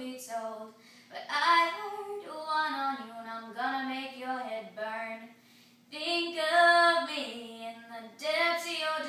be told. But I heard one on you and I'm gonna make your head burn. Think of me in the depths of your